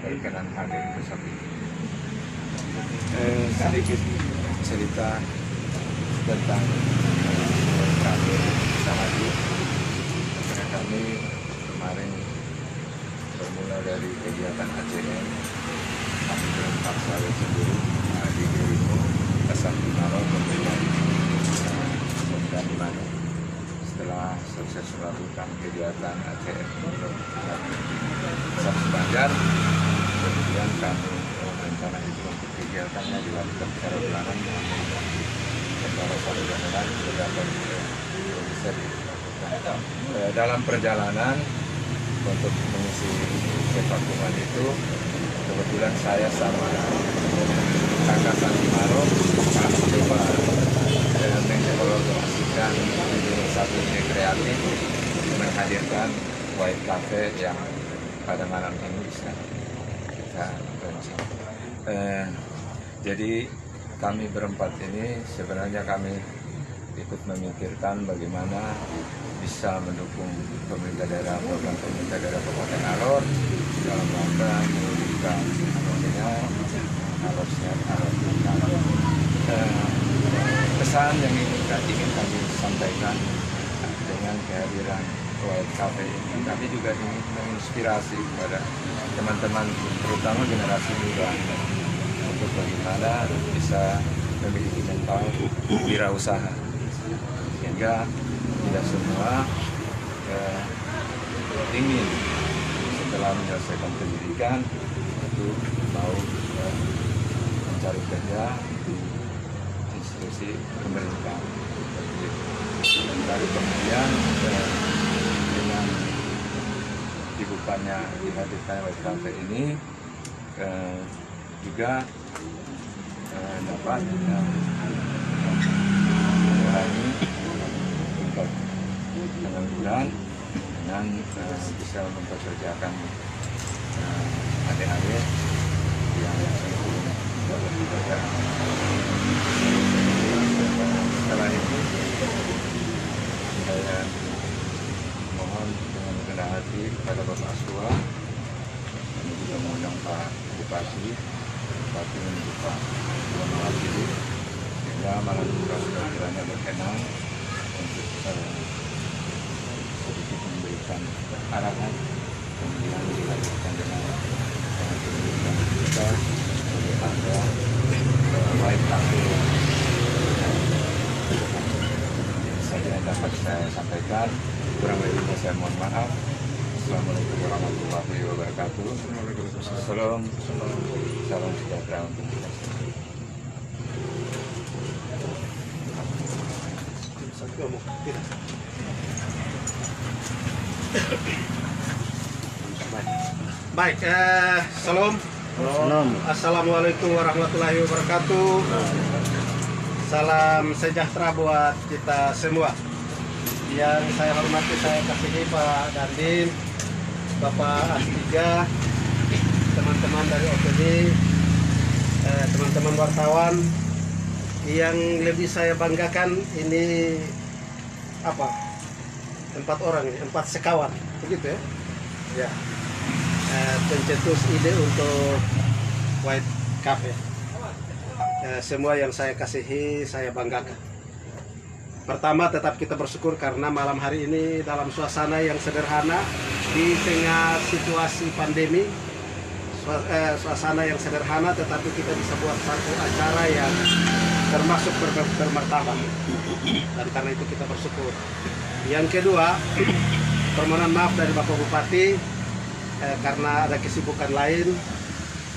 berkenan hadir bersama. Sedikit cerita tentang kami Sahadi. Kami kemarin bermula dari kegiatan ACM. Kami berempat saya sendiri di Gerimo, Kasar Bintaro, kemudian dan Manu. Setelah sukses melakukan kegiatan ACM untuk Sabtu Banjar, kemudian kami rencana itu untuk kegiatannya dilakukan secara bulanan secara satu bulan beberapa bisa dilakukan. Dalam perjalanan untuk mengisi kevakuman itu, kebetulan saya sama kakak Santimaro coba mengekologikan satu ide kreatif menghadirkan White Cafe yang pada malam ini bisa kita rencanakan. Jadi kami berempat ini sebenarnya kami ikut memikirkan bagaimana bisa mendukung pemerintah daerah, program pemerintah daerah Kabupaten Alor dalam rangka mewujudkan Alor Sehat, Alor Pintar. Pesan yang ingin kami sampaikan dengan kehadiran White Cafe ini, kami juga ingin menginspirasi kepada teman-teman, terutama generasi muda, untuk bagaimana bisa memiliki mental wirausaha, sehingga tidak semua ingin setelah menyelesaikan pendidikan itu mau mencari kerja di institusi pemerintah. Dan dari kemudian dengan dibukanya dihadirkan White Cafe ini juga dapat mengurangi tingkat pengangguran dengan bisa mempekerjakan adik-adik yang belum dapat bekerja. Setelah itu saya mohon dengan rendah hati kepada Bapak Aswa, dan juga mengundang Pak Bupati membuka dua mewakili, sehingga malam juga kiranya berkenan untuk sedikit memberikan arahan, kemudian dilanjutkan dengan pendidikan kita sebagai ada White Cafe. Saja yang dapat saya sampaikan, kurang lebihnya saya mohon maaf. Assalamualaikum warahmatullahi wabarakatuh. Salam sejahtera untuk kita semua. Baik, salam. Assalamualaikum warahmatullahi wabarakatuh. Salam sejahtera buat kita semua. Yang saya hormati, saya kasihi Pak Dandim, Bapak Astiga, teman-teman dari OPD, teman-teman wartawan. Yang lebih saya banggakan ini apa? 4 orang, 4 sekawan, begitu ya? Ya. Pencetus ide untuk White Cafe. Semua yang saya kasihi, saya banggakan. Pertama, tetap kita bersyukur karena malam hari ini dalam suasana yang sederhana di tengah situasi pandemi, suasana yang sederhana, tetapi kita bisa buat satu acara yang termasuk bermartabat, dan karena itu kita bersyukur. Yang kedua, permohonan maaf dari Bapak Bupati karena ada kesibukan lain,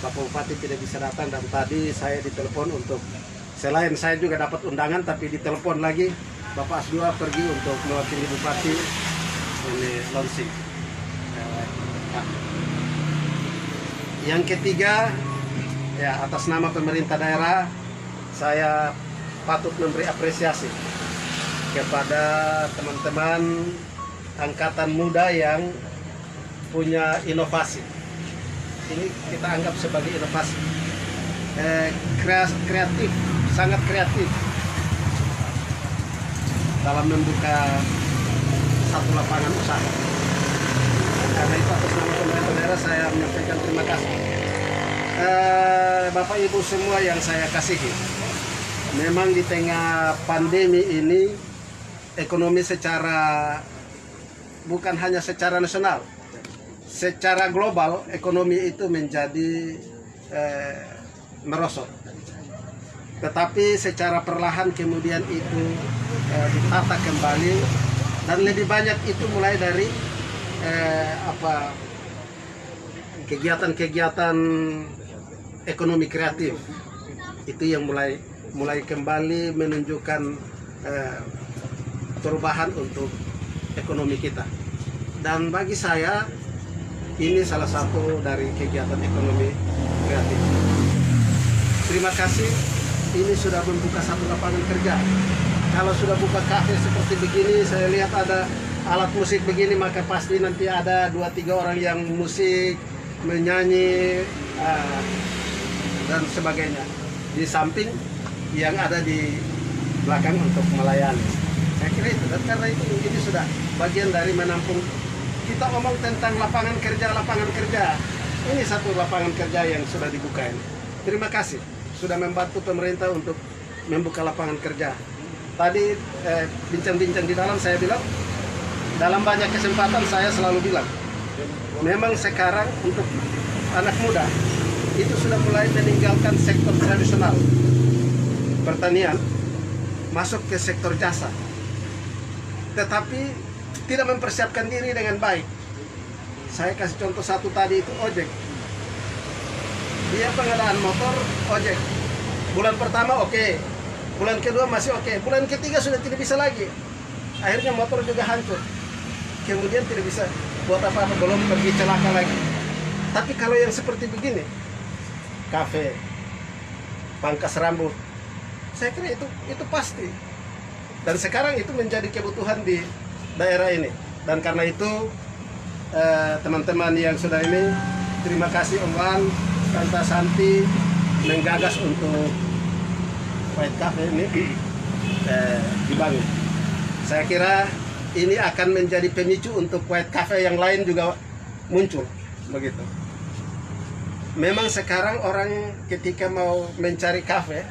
Bapak Bupati tidak bisa datang, dan tadi saya ditelepon untuk, selain saya juga dapat undangan, tapi ditelepon lagi Bapak Asdua pergi untuk mewakili Bupati ini launching. Yang ketiga, ya, atas nama pemerintah daerah, saya patut memberi apresiasi kepada teman-teman angkatan muda yang punya inovasi. Ini kita anggap sebagai inovasi, kreatif, sangat kreatif dalam membuka satu lapangan usaha. Dan karena itu atas nama pemerintah saudara saya menyampaikan terima kasih. Bapak Ibu semua yang saya kasihi, memang di tengah pandemi ini ekonomi secara bukan hanya secara nasional, secara global ekonomi itu menjadi merosot. Tetapi secara perlahan kemudian itu ditata kembali, dan lebih banyak itu mulai dari kegiatan-kegiatan ekonomi kreatif itu yang mulai kembali menunjukkan perubahan untuk ekonomi kita. Dan bagi saya ini salah satu dari kegiatan ekonomi kreatif. Terima kasih, ini sudah membuka satu lapangan kerja. Kalau sudah buka kafe seperti begini, saya lihat ada alat musik begini, maka pasti nanti ada 2-3 orang yang musik, menyanyi, dan sebagainya. Di samping yang ada di belakang untuk melayani. Saya kira itu, dan karena itu ini sudah bagian dari menampung. Kita ngomong tentang lapangan kerja. Ini satu lapangan kerja yang sudah dibuka ini. Terima kasih sudah membantu pemerintah untuk membuka lapangan kerja. Tadi bincang-bincang di dalam saya bilang, dalam banyak kesempatan saya selalu bilang, memang sekarang untuk anak muda itu sudah mulai meninggalkan sektor tradisional pertanian, masuk ke sektor jasa, tetapi tidak mempersiapkan diri dengan baik. Saya kasih contoh satu tadi, itu ojek. Dia pengadaan motor, ojek. Bulan pertama oke, bulan kedua masih oke, bulan ketiga sudah tidak bisa lagi. Akhirnya motor juga hancur. Kemudian tidak bisa buat apa-apa, belum pergi celaka lagi. Tapi kalau yang seperti begini, kafe, pangkas rambut, saya kira itu pasti. Dan sekarang itu menjadi kebutuhan di daerah ini. Dan karena itu teman-teman yang sudah ini, terima kasih Om Wan, Tante Santi menggagas untuk White Cafe ini dibangun. Saya kira ini akan menjadi pemicu untuk White Cafe yang lain juga muncul, begitu. Memang sekarang orang ketika mau mencari kafe,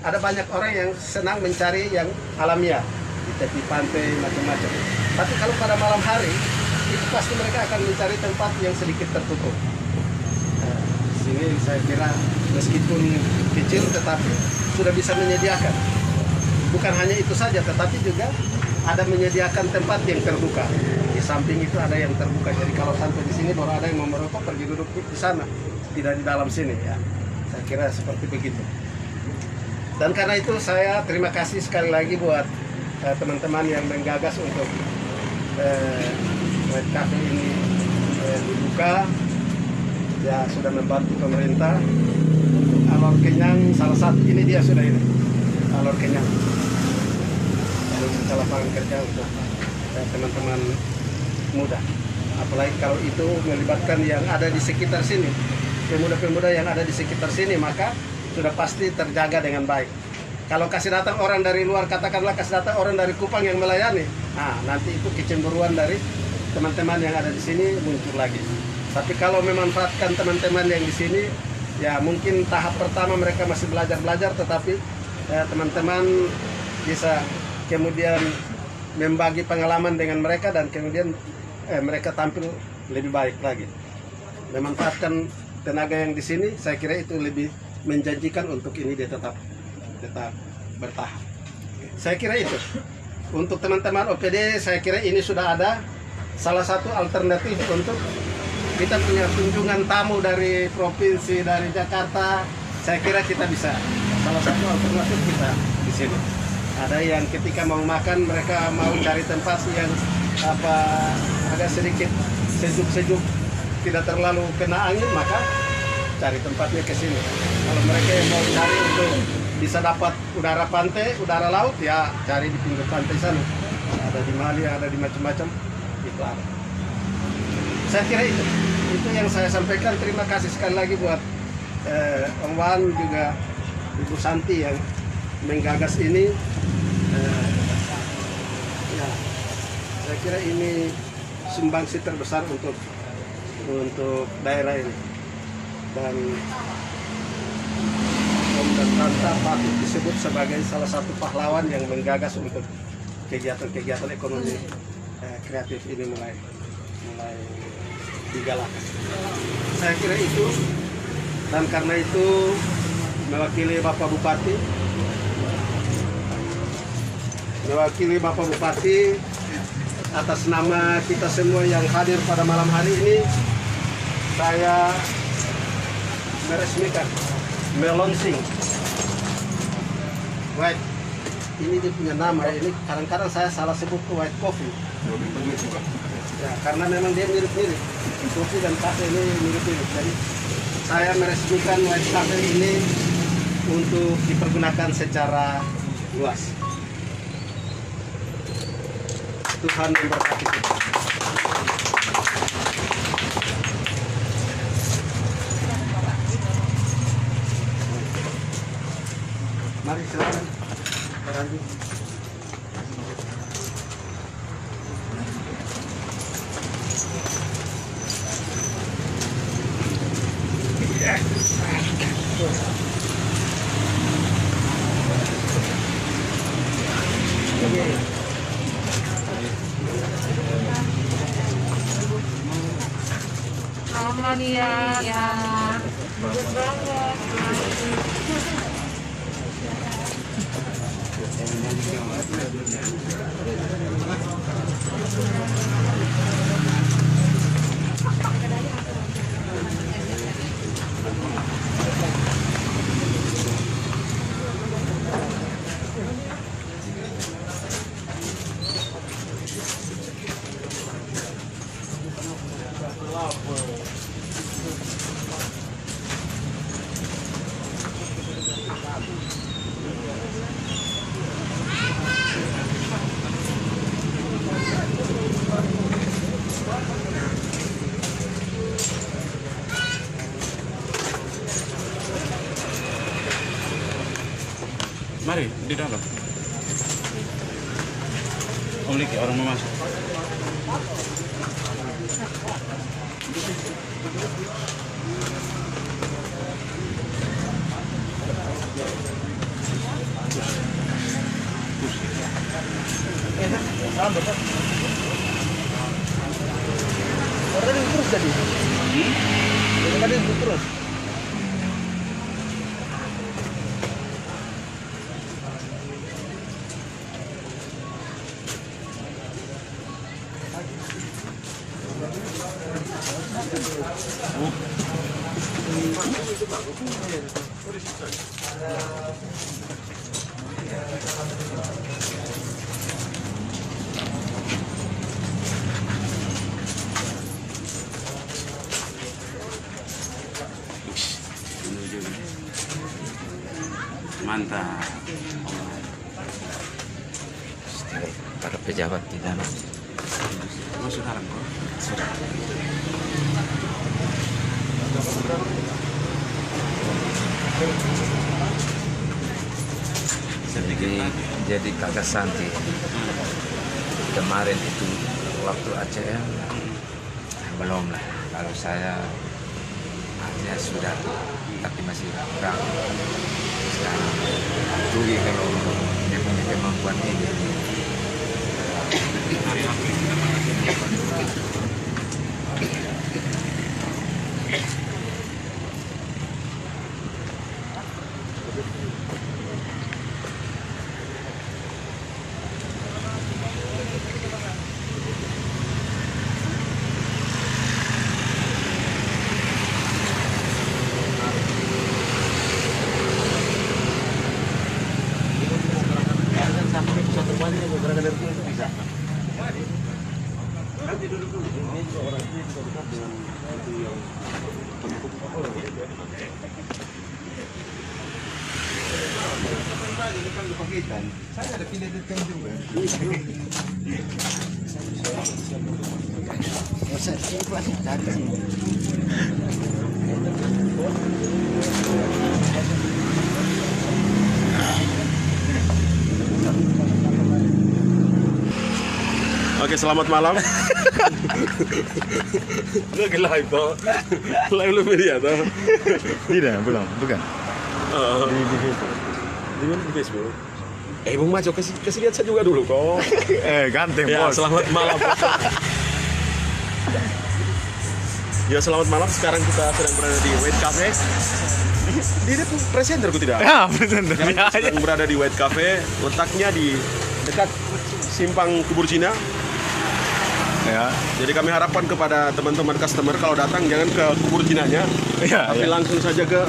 ada banyak orang yang senang mencari yang alamiah di tepi pantai macam-macam. Tapi kalau pada malam hari, itu pasti mereka akan mencari tempat yang sedikit tertutup. Sini saya kira meskipun kecil tetapi sudah bisa menyediakan. Bukan hanya itu saja, tetapi juga ada menyediakan tempat yang terbuka. Di samping itu ada yang terbuka. Jadi kalau sampai di sini baru ada yang mau merokok, pergi duduk di sana, tidak di dalam sini ya. Saya kira seperti begitu. Dan karena itu saya terima kasih sekali lagi buat teman-teman yang menggagas untuk White Cafe ini dibuka. Ya sudah membantu pemerintah untuk alor kenyang, salah satu ini dia sudah ini alor kenyang, lalu kita lapangan kerja untuk teman-teman muda, apalagi kalau itu melibatkan yang ada di sekitar sini, pemuda-pemuda yang ada di sekitar sini, maka sudah pasti terjaga dengan baik. Kalau kasih datang orang dari luar, katakanlah kasih datang orang dari Kupang yang melayani, nah nanti itu kecemburuan dari teman-teman yang ada di sini muncul lagi. Tapi kalau memanfaatkan teman-teman yang di sini, ya mungkin tahap pertama mereka masih belajar-belajar, tetapi teman-teman bisa kemudian membagi pengalaman dengan mereka dan kemudian mereka tampil lebih baik lagi. Memanfaatkan tenaga yang di sini, saya kira itu lebih menjanjikan untuk ini dia tetap bertahan. Saya kira itu. Untuk teman-teman OPD, saya kira ini sudah ada salah satu alternatif untuk kita punya kunjungan tamu dari provinsi, dari Jakarta. Saya kira kita bisa, salah satu alternatif kita di sini. Ada yang ketika mau makan, mereka mau cari tempat yang agak sedikit sejuk-sejuk, tidak terlalu kena angin, maka cari tempatnya ke sini. Kalau mereka yang mau cari untuk bisa dapat udara pantai, udara laut, ya cari di pinggir pantai sana. Ada di Mali, ada di macam-macam, itu ada. Saya kira itu yang saya sampaikan. Terima kasih sekali lagi buat Om Wan, juga Ibu Santi yang menggagas ini. Ya, saya kira ini sumbangsi terbesar untuk untuk daerah ini. Dan Om dan Tanta patut disebut sebagai salah satu pahlawan yang menggagas untuk kegiatan-kegiatan ekonomi kreatif ini mulai digalakan. Saya kira itu, dan karena itu mewakili Bapak Bupati atas nama kita semua yang hadir pada malam hari ini, saya meresmikan, melonsing White. Ini dia punya nama, ini kadang-kadang saya salah sebut White Coffee. Ya, karena memang dia mirip-mirip. Kopi dan kafe ini mirip-mirip. Jadi saya meresmikan White Cafe ini untuk dipergunakan secara luas. Tuhan memberkati kita. Mari silakan. Randy. Selamat ya. Bagus banget. Mari di dalam. Om Liki, orang mau masuk. Tadi terus tadi. Tadi terus. Mantap. Para pejabat di dalam. Masuk dalam kok. Sudah. Jadi Kakak Santi kemarin itu waktu ACM belum lah. Kalau saya artinya sudah, tapi masih kurang. Sekarang Tuli kalau dia punya kemampuan ini. Saya ada pilih detem juga. Oke, selamat malam. Lagi live toh. Live lu media toh. Tidak, belum, bukan. Di Facebook. Di mana di Facebook? Bung Maco kasih lihat saya juga dulu kok. Ganteng, Ya, bos. selamat malam. Ya, selamat malam. Sekarang kita sedang berada di White Cafe. Dia tuh presenter ku tidak? Ya, presenter. Kita sedang berada di White Cafe. Letaknya di dekat simpang Kubur Cina. Ya, Jadi kami harapkan kepada teman-teman customer kalau datang jangan ke Kubur Cinanya, ya, tapi ya. langsung saja ke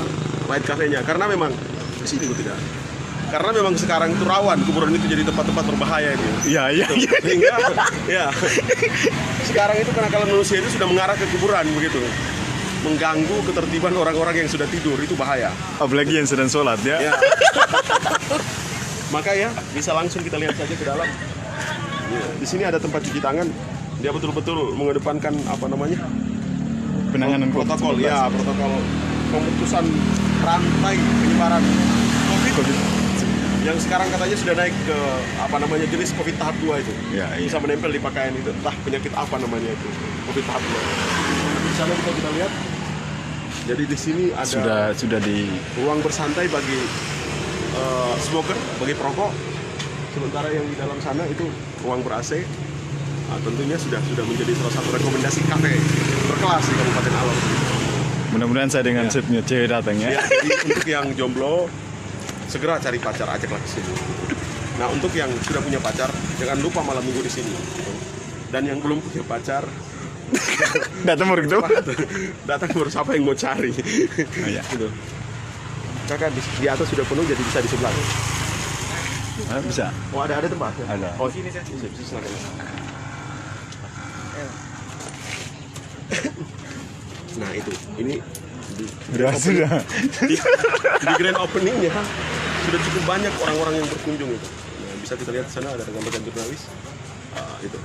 White Cafe-nya. Karena memang ke sini ku tidak. Karena memang sekarang itu rawan kuburan itu jadi tempat-tempat berbahaya itu. Iya, iya, iya. Sehingga ya sekarang itu kenakalan manusia itu sudah mengarah ke kuburan begitu, mengganggu ketertiban orang-orang yang sudah tidur, itu bahaya. Apalagi yang sedang sholat ya. Ya. Maka ya bisa langsung kita lihat saja ke dalam. Ya, di sini ada tempat cuci tangan. Dia betul-betul mengedepankan apa namanya Penanganan protokol, ya protokol pemutusan rantai penyebaran COVID. Yang sekarang katanya sudah naik ke apa namanya jenis COVID tahap 2 itu. Ya, iya. Bisa menempel di pakaian itu. Entah penyakit apa namanya itu. COVID tahap 2. Di sana bisa kita lihat. Jadi di sini ada Sudah di ruang bersantai bagi smoker, bagi perokok. Sementara yang di dalam sana itu ruang ber-AC. Nah, tentunya sudah menjadi salah satu rekomendasi kafe berkelas di Kabupaten Alor. mudah-mudahan saya dengan Ya. chipnya cewek datang ya. Ya, jadi untuk yang jomblo segera cari pacar, ajaklah ke sini. Nah, untuk yang sudah punya pacar, jangan lupa malam minggu di sini. Dan yang belum punya pacar, Datang baru gitu. datang baru siapa yang mau cari. Oh, iya. Gitu. Kakak di atas sudah penuh, jadi bisa di sebelah. Ah, bisa. Oh, ada tempat? Ada. Oh, sini saya. Silakan. Nah, itu. Ini Sudah. di grand openingnya sudah cukup banyak orang-orang yang berkunjung itu. Nah, bisa kita lihat di sana ada rekan-rekan jurnalis. Itu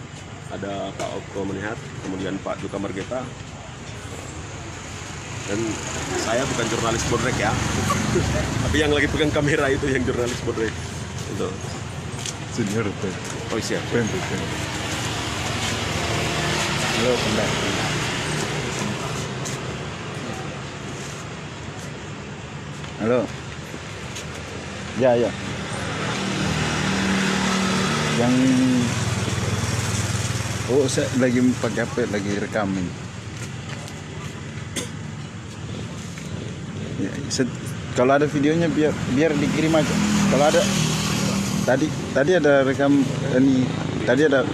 ada Pak Opko Menihat, kemudian Pak Duka Margeta, dan saya bukan jurnalis Bodrek ya, tapi yang lagi pegang kamera itu yang jurnalis Bodrek itu. Senior tuh. Oh siap. Pembe. Halo, Pembe. Halo. Ya, ya. Yang saya lagi pakai HP, lagi rekamin. Ya, kalau ada videonya biar dikirim aja. Kalau ada tadi ada rekam ini, tadi ada.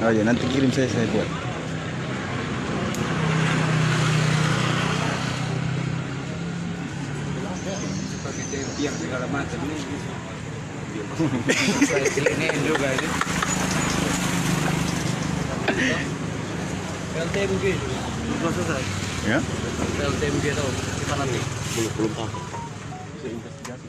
Oh ya, nanti kirim saya buat. Pakai tiang segala macam ini. Saya pilih juga ini. LTMG belum selesai. Ya. LTMG tahu di mana nih? Belum tahu. Saya investigasi.